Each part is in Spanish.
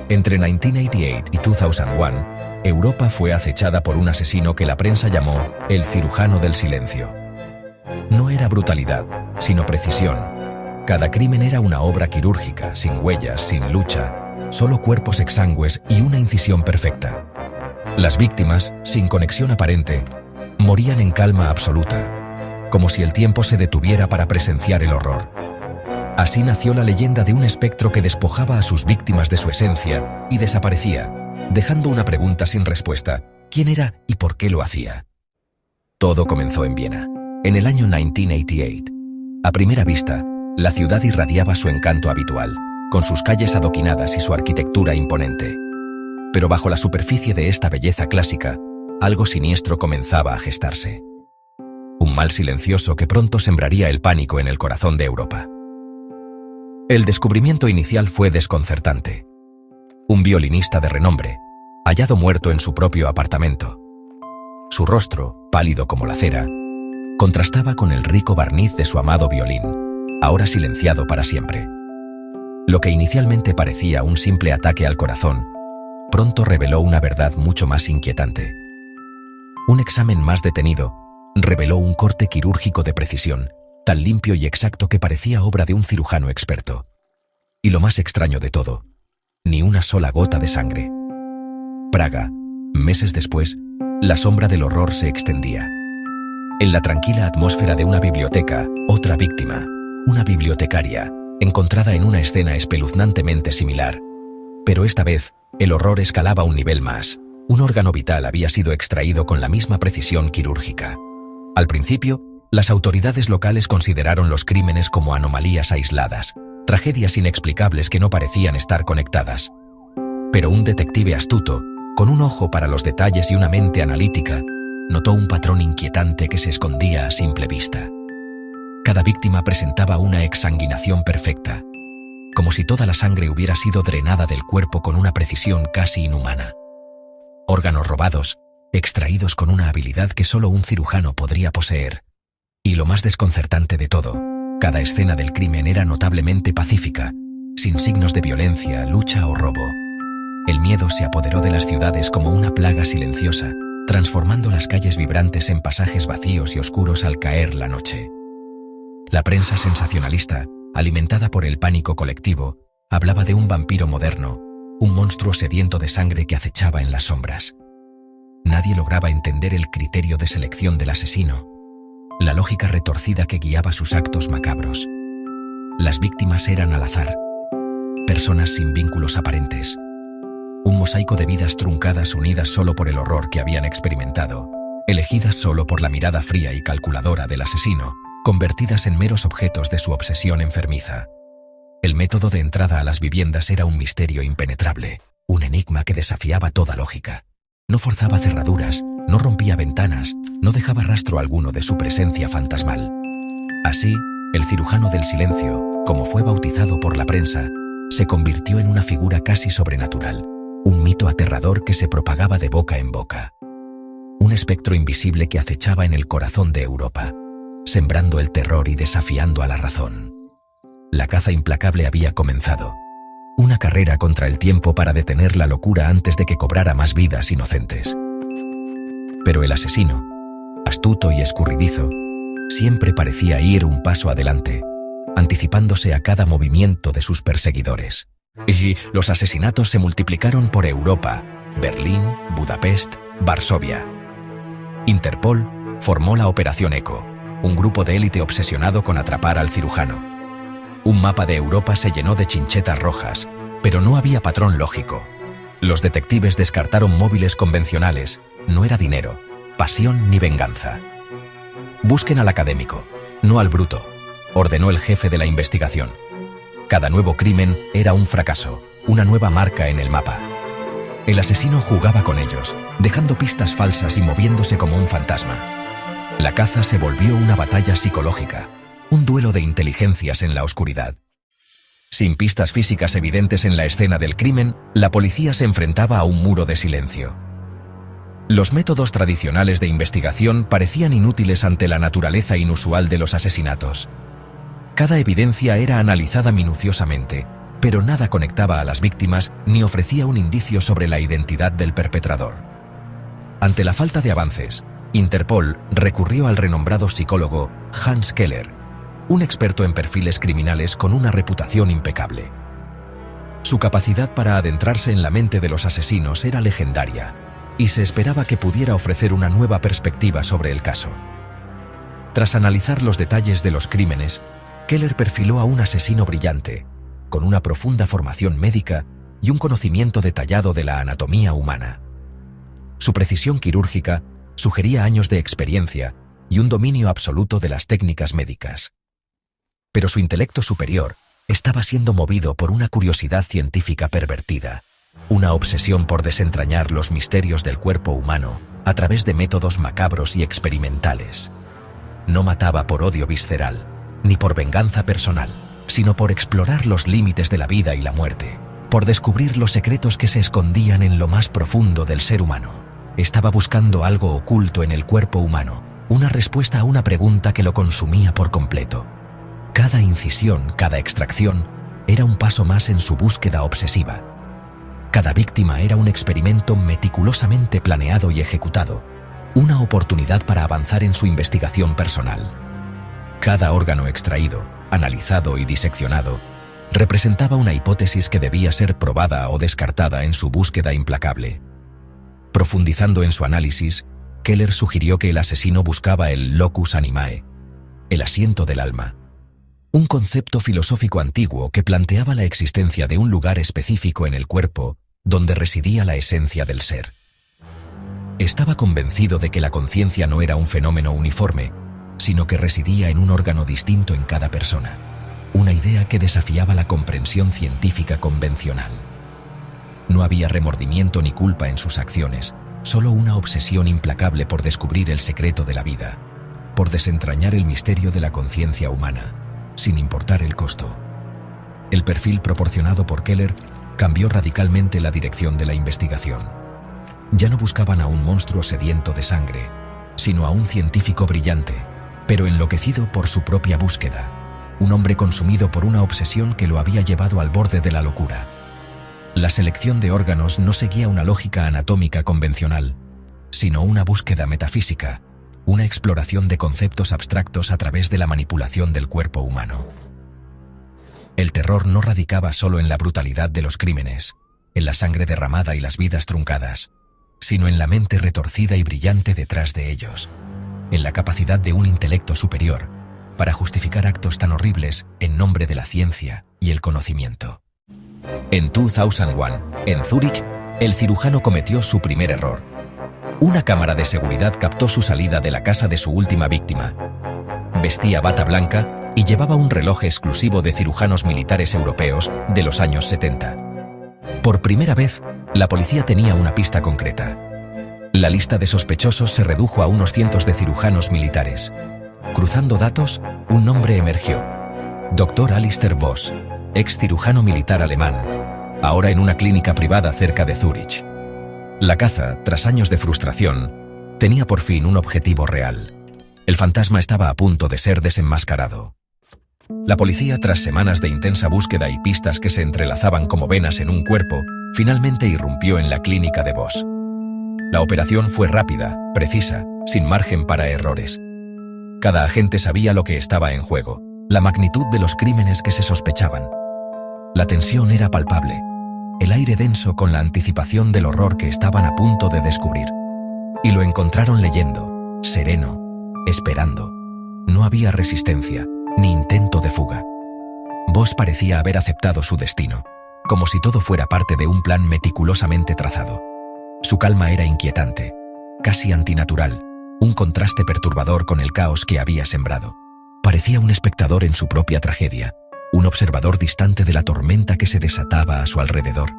Entre 1988 y 2001, Europa fue acechada por un asesino que la prensa llamó el cirujano del silencio. No era brutalidad, sino precisión. Cada crimen era una obra quirúrgica, sin huellas, sin lucha, solo cuerpos exangües y una incisión perfecta. Las víctimas, sin conexión aparente, morían en calma absoluta, como si el tiempo se detuviera para presenciar el horror. Así nació la leyenda de un espectro que despojaba a sus víctimas de su esencia y desaparecía, dejando una pregunta sin respuesta: ¿quién era y por qué lo hacía? Todo comenzó en Viena, en el año 1988. A primera vista, la ciudad irradiaba su encanto habitual, con sus calles adoquinadas y su arquitectura imponente. Pero bajo la superficie de esta belleza clásica, algo siniestro comenzaba a gestarse. Un mal silencioso que pronto sembraría el pánico en el corazón de Europa. El descubrimiento inicial fue desconcertante. Un violinista de renombre, hallado muerto en su propio apartamento. Su rostro, pálido como la cera, contrastaba con el rico barniz de su amado violín, ahora silenciado para siempre. Lo que inicialmente parecía un simple ataque al corazón, pronto reveló una verdad mucho más inquietante. Un examen más detenido reveló un corte quirúrgico de precisión, tan limpio y exacto que parecía obra de un cirujano experto. Y lo más extraño de todo, ni una sola gota de sangre. Praga, meses después, la sombra del horror se extendía. En la tranquila atmósfera de una biblioteca, otra víctima, una bibliotecaria, encontrada en una escena espeluznantemente similar. Pero esta vez, el horror escalaba un nivel más. Un órgano vital había sido extraído con la misma precisión quirúrgica. Al principio, las autoridades locales consideraron los crímenes como anomalías aisladas, tragedias inexplicables que no parecían estar conectadas. Pero un detective astuto, con un ojo para los detalles y una mente analítica, notó un patrón inquietante que se escondía a simple vista. Cada víctima presentaba una exsanguinación perfecta, como si toda la sangre hubiera sido drenada del cuerpo con una precisión casi inhumana. Órganos robados, extraídos con una habilidad que solo un cirujano podría poseer. Y lo más desconcertante de todo, cada escena del crimen era notablemente pacífica, sin signos de violencia, lucha o robo. El miedo se apoderó de las ciudades como una plaga silenciosa, transformando las calles vibrantes en pasajes vacíos y oscuros al caer la noche. La prensa sensacionalista, alimentada por el pánico colectivo, hablaba de un vampiro moderno, un monstruo sediento de sangre que acechaba en las sombras. Nadie lograba entender el criterio de selección del asesino, la lógica retorcida que guiaba sus actos macabros. Las víctimas eran al azar, personas sin vínculos aparentes, un mosaico de vidas truncadas unidas solo por el horror que habían experimentado, elegidas solo por la mirada fría y calculadora del asesino, convertidas en meros objetos de su obsesión enfermiza. El método de entrada a las viviendas era un misterio impenetrable, un enigma que desafiaba toda lógica. No forzaba cerraduras, no rompía ventanas, no dejaba rastro alguno de su presencia fantasmal. Así, el cirujano del silencio, como fue bautizado por la prensa, se convirtió en una figura casi sobrenatural, un mito aterrador que se propagaba de boca en boca. Un espectro invisible que acechaba en el corazón de Europa, sembrando el terror y desafiando a la razón. La caza implacable había comenzado. Una carrera contra el tiempo para detener la locura antes de que cobrara más vidas inocentes. Pero el asesino, astuto y escurridizo, siempre parecía ir un paso adelante, anticipándose a cada movimiento de sus perseguidores. Y los asesinatos se multiplicaron por Europa, Berlín, Budapest, Varsovia. Interpol formó la Operación Eco, un grupo de élite obsesionado con atrapar al cirujano. Un mapa de Europa se llenó de chinchetas rojas, pero no había patrón lógico. Los detectives descartaron móviles convencionales, no era dinero, pasión ni venganza. Busquen al académico, no al bruto, ordenó el jefe de la investigación. Cada nuevo crimen era un fracaso, una nueva marca en el mapa. El asesino jugaba con ellos, dejando pistas falsas y moviéndose como un fantasma. La caza se volvió una batalla psicológica, un duelo de inteligencias en la oscuridad. Sin pistas físicas evidentes en la escena del crimen, la policía se enfrentaba a un muro de silencio. Los métodos tradicionales de investigación parecían inútiles ante la naturaleza inusual de los asesinatos. Cada evidencia era analizada minuciosamente, pero nada conectaba a las víctimas ni ofrecía un indicio sobre la identidad del perpetrador. Ante la falta de avances, Interpol recurrió al renombrado psicólogo Hans Keller, un experto en perfiles criminales con una reputación impecable. Su capacidad para adentrarse en la mente de los asesinos era legendaria, y se esperaba que pudiera ofrecer una nueva perspectiva sobre el caso. Tras analizar los detalles de los crímenes, Keller perfiló a un asesino brillante, con una profunda formación médica y un conocimiento detallado de la anatomía humana. Su precisión quirúrgica sugería años de experiencia y un dominio absoluto de las técnicas médicas. Pero su intelecto superior estaba siendo movido por una curiosidad científica pervertida, una obsesión por desentrañar los misterios del cuerpo humano a través de métodos macabros y experimentales. No mataba por odio visceral, ni por venganza personal, sino por explorar los límites de la vida y la muerte, por descubrir los secretos que se escondían en lo más profundo del ser humano. Estaba buscando algo oculto en el cuerpo humano, una respuesta a una pregunta que lo consumía por completo. Cada incisión, cada extracción, era un paso más en su búsqueda obsesiva. Cada víctima era un experimento meticulosamente planeado y ejecutado, una oportunidad para avanzar en su investigación personal. Cada órgano extraído, analizado y diseccionado, representaba una hipótesis que debía ser probada o descartada en su búsqueda implacable. Profundizando en su análisis, Keller sugirió que el asesino buscaba el locus animae, el asiento del alma, un concepto filosófico antiguo que planteaba la existencia de un lugar específico en el cuerpo donde residía la esencia del ser. Estaba convencido de que la conciencia no era un fenómeno uniforme, sino que residía en un órgano distinto en cada persona, una idea que desafiaba la comprensión científica convencional. No había remordimiento ni culpa en sus acciones, solo una obsesión implacable por descubrir el secreto de la vida, por desentrañar el misterio de la conciencia humana, sin importar el costo. El perfil proporcionado por Keller cambió radicalmente la dirección de la investigación. Ya no buscaban a un monstruo sediento de sangre, sino a un científico brillante, pero enloquecido por su propia búsqueda, un hombre consumido por una obsesión que lo había llevado al borde de la locura. La selección de órganos no seguía una lógica anatómica convencional, sino una búsqueda metafísica, una exploración de conceptos abstractos a través de la manipulación del cuerpo humano. El terror no radicaba solo en la brutalidad de los crímenes, en la sangre derramada y las vidas truncadas, sino en la mente retorcida y brillante detrás de ellos, en la capacidad de un intelecto superior para justificar actos tan horribles en nombre de la ciencia y el conocimiento. En 2001, en Zúrich, el cirujano cometió su primer error. Una cámara de seguridad captó su salida de la casa de su última víctima. Vestía bata blanca y llevaba un reloj exclusivo de cirujanos militares europeos de los años 70. Por primera vez, la policía tenía una pista concreta. La lista de sospechosos se redujo a unos cientos de cirujanos militares. Cruzando datos, un nombre emergió: Dr. Alistair Voss, ex cirujano militar alemán, ahora en una clínica privada cerca de Zúrich. La caza, tras años de frustración, tenía por fin un objetivo real. El fantasma estaba a punto de ser desenmascarado. La policía, tras semanas de intensa búsqueda y pistas que se entrelazaban como venas en un cuerpo, finalmente irrumpió en la clínica de Voss. La operación fue rápida, precisa, sin margen para errores. Cada agente sabía lo que estaba en juego, la magnitud de los crímenes que se sospechaban. La tensión era palpable, el aire denso con la anticipación del horror que estaban a punto de descubrir. Y lo encontraron leyendo, sereno, esperando. No había resistencia, ni intento de fuga. Voss parecía haber aceptado su destino, como si todo fuera parte de un plan meticulosamente trazado. Su calma era inquietante, casi antinatural, un contraste perturbador con el caos que había sembrado. Parecía un espectador en su propia tragedia, un observador distante de la tormenta que se desataba a su alrededor.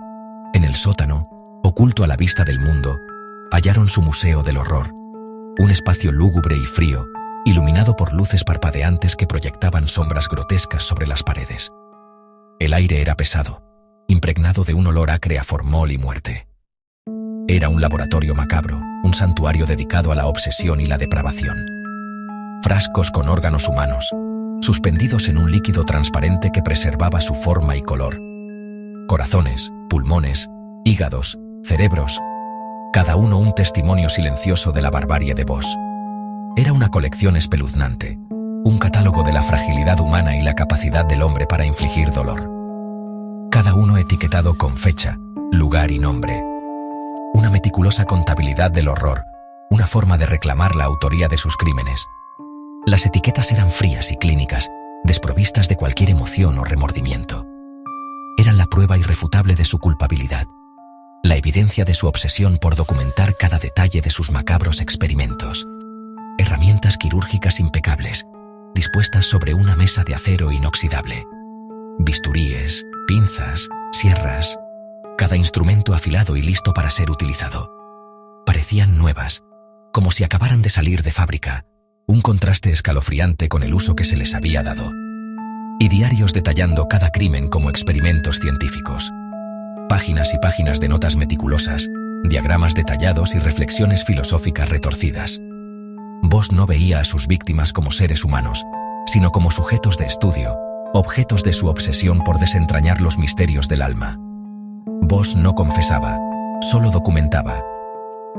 En el sótano, oculto a la vista del mundo, hallaron su museo del horror, un espacio lúgubre y frío, iluminado por luces parpadeantes que proyectaban sombras grotescas sobre las paredes. El aire era pesado, impregnado de un olor acre a formol y muerte. Era un laboratorio macabro, un santuario dedicado a la obsesión y la depravación. Frascos con órganos humanos, suspendidos en un líquido transparente que preservaba su forma y color, corazones, pulmones, hígados, cerebros, cada uno un testimonio silencioso de la barbarie de Voss. Era una colección espeluznante, un catálogo de la fragilidad humana y la capacidad del hombre para infligir dolor. Cada uno etiquetado con fecha, lugar y nombre. Una meticulosa contabilidad del horror, una forma de reclamar la autoría de sus crímenes. Las etiquetas eran frías y clínicas, desprovistas de cualquier emoción o remordimiento. Eran la prueba irrefutable de su culpabilidad, la evidencia de su obsesión por documentar cada detalle de sus macabros experimentos. Herramientas quirúrgicas impecables, dispuestas sobre una mesa de acero inoxidable. Bisturíes, pinzas, sierras, cada instrumento afilado y listo para ser utilizado. Parecían nuevas, como si acabaran de salir de fábrica, un contraste escalofriante con el uso que se les había dado. Y diarios detallando cada crimen como experimentos científicos. Páginas y páginas de notas meticulosas, diagramas detallados y reflexiones filosóficas retorcidas. Voss no veía a sus víctimas como seres humanos, sino como sujetos de estudio, objetos de su obsesión por desentrañar los misterios del alma. Voss no confesaba, solo documentaba.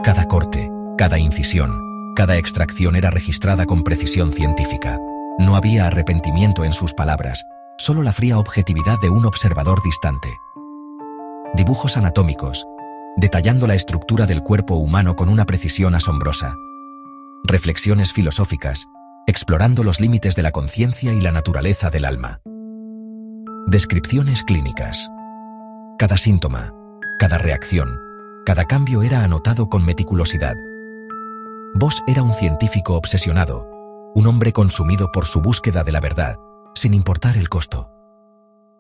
Cada corte, cada incisión, cada extracción era registrada con precisión científica. No había arrepentimiento en sus palabras, solo la fría objetividad de un observador distante. Dibujos anatómicos, detallando la estructura del cuerpo humano con una precisión asombrosa. Reflexiones filosóficas, explorando los límites de la conciencia y la naturaleza del alma. Descripciones clínicas. Cada síntoma, cada reacción, cada cambio era anotado con meticulosidad. Voss era un científico obsesionado, un hombre consumido por su búsqueda de la verdad, sin importar el costo.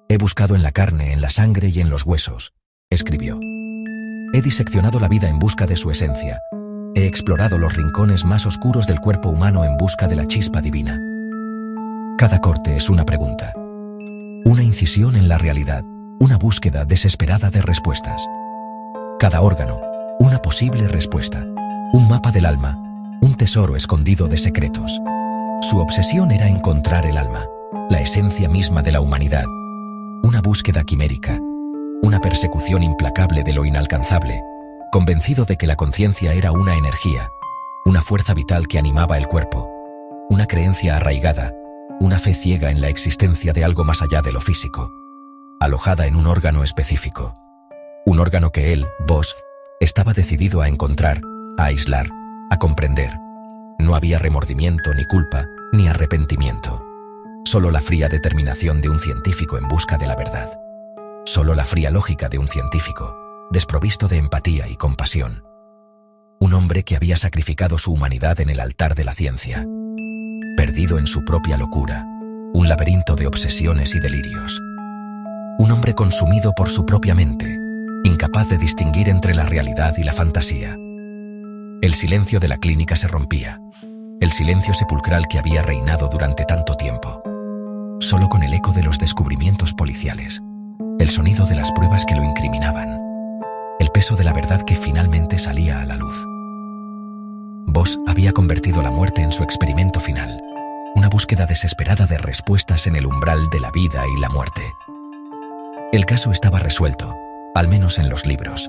He buscado en la carne, en la sangre y en los huesos, escribió. He diseccionado la vida en busca de su esencia. He explorado los rincones más oscuros del cuerpo humano en busca de la chispa divina. Cada corte es una pregunta. Una incisión en la realidad, una búsqueda desesperada de respuestas. Cada órgano, una posible respuesta. Un mapa del alma, un tesoro escondido de secretos. Su obsesión era encontrar el alma, la esencia misma de la humanidad. Una búsqueda quimérica, una persecución implacable de lo inalcanzable, convencido de que la conciencia era una energía, una fuerza vital que animaba el cuerpo, una creencia arraigada, una fe ciega en la existencia de algo más allá de lo físico, alojada en un órgano específico. Un órgano que él, Voss, estaba decidido a encontrar, a aislar, a comprender. No había remordimiento, ni culpa, ni arrepentimiento. Solo la fría determinación de un científico en busca de la verdad. Solo la fría lógica de un científico, desprovisto de empatía y compasión. Un hombre que había sacrificado su humanidad en el altar de la ciencia. Perdido en su propia locura, un laberinto de obsesiones y delirios. Un hombre consumido por su propia mente, incapaz de distinguir entre la realidad y la fantasía. El silencio de la clínica se rompía, el silencio sepulcral que había reinado durante tanto tiempo. Solo con el eco de los descubrimientos policiales, el sonido de las pruebas que lo incriminaban, el peso de la verdad que finalmente salía a la luz. Voss había convertido la muerte en su experimento final, una búsqueda desesperada de respuestas en el umbral de la vida y la muerte. El caso estaba resuelto, al menos en los libros.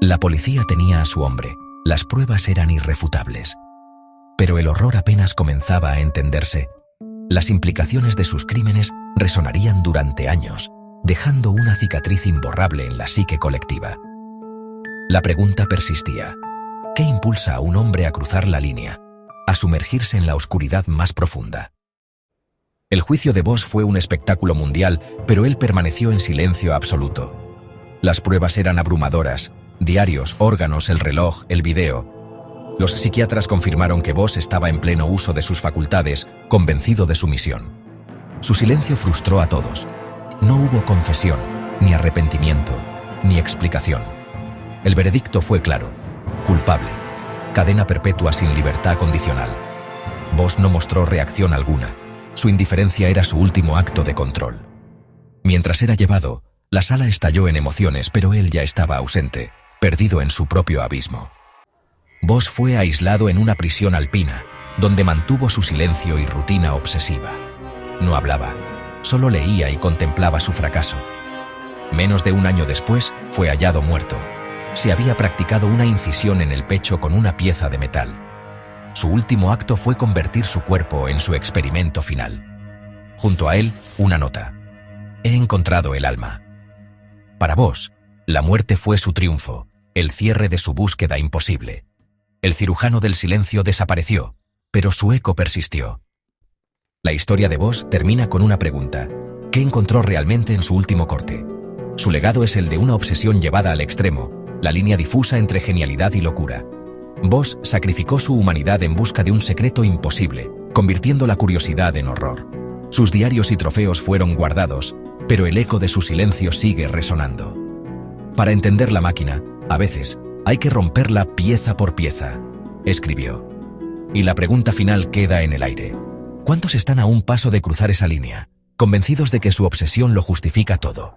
La policía tenía a su hombre, las pruebas eran irrefutables. Pero el horror apenas comenzaba a entenderse. Las implicaciones de sus crímenes resonarían durante años, dejando una cicatriz imborrable en la psique colectiva. La pregunta persistía. ¿Qué impulsa a un hombre a cruzar la línea, a sumergirse en la oscuridad más profunda? El juicio de Voss fue un espectáculo mundial, pero él permaneció en silencio absoluto. Las pruebas eran abrumadoras, diarios, órganos, el reloj, el video. Los psiquiatras confirmaron que Voss estaba en pleno uso de sus facultades, convencido de su misión. Su silencio frustró a todos. No hubo confesión, ni arrepentimiento, ni explicación. El veredicto fue claro. Culpable. Cadena perpetua sin libertad condicional. Voss no mostró reacción alguna. Su indiferencia era su último acto de control. Mientras era llevado, la sala estalló en emociones, pero él ya estaba ausente, perdido en su propio abismo. Voss fue aislado en una prisión alpina, donde mantuvo su silencio y rutina obsesiva. No hablaba, solo leía y contemplaba su fracaso. Menos de un año después, fue hallado muerto. Se había practicado una incisión en el pecho con una pieza de metal. Su último acto fue convertir su cuerpo en su experimento final. Junto a él, una nota. He encontrado el alma. Para Voss, la muerte fue su triunfo, el cierre de su búsqueda imposible. El cirujano del silencio desapareció, pero su eco persistió. La historia de Voss termina con una pregunta. ¿Qué encontró realmente en su último corte? Su legado es el de una obsesión llevada al extremo, la línea difusa entre genialidad y locura. Voss sacrificó su humanidad en busca de un secreto imposible, convirtiendo la curiosidad en horror. Sus diarios y trofeos fueron guardados, pero el eco de su silencio sigue resonando. Para entender la máquina, a veces, hay que romperla pieza por pieza, escribió. Y la pregunta final queda en el aire. ¿Cuántos están a un paso de cruzar esa línea, convencidos de que su obsesión lo justifica todo?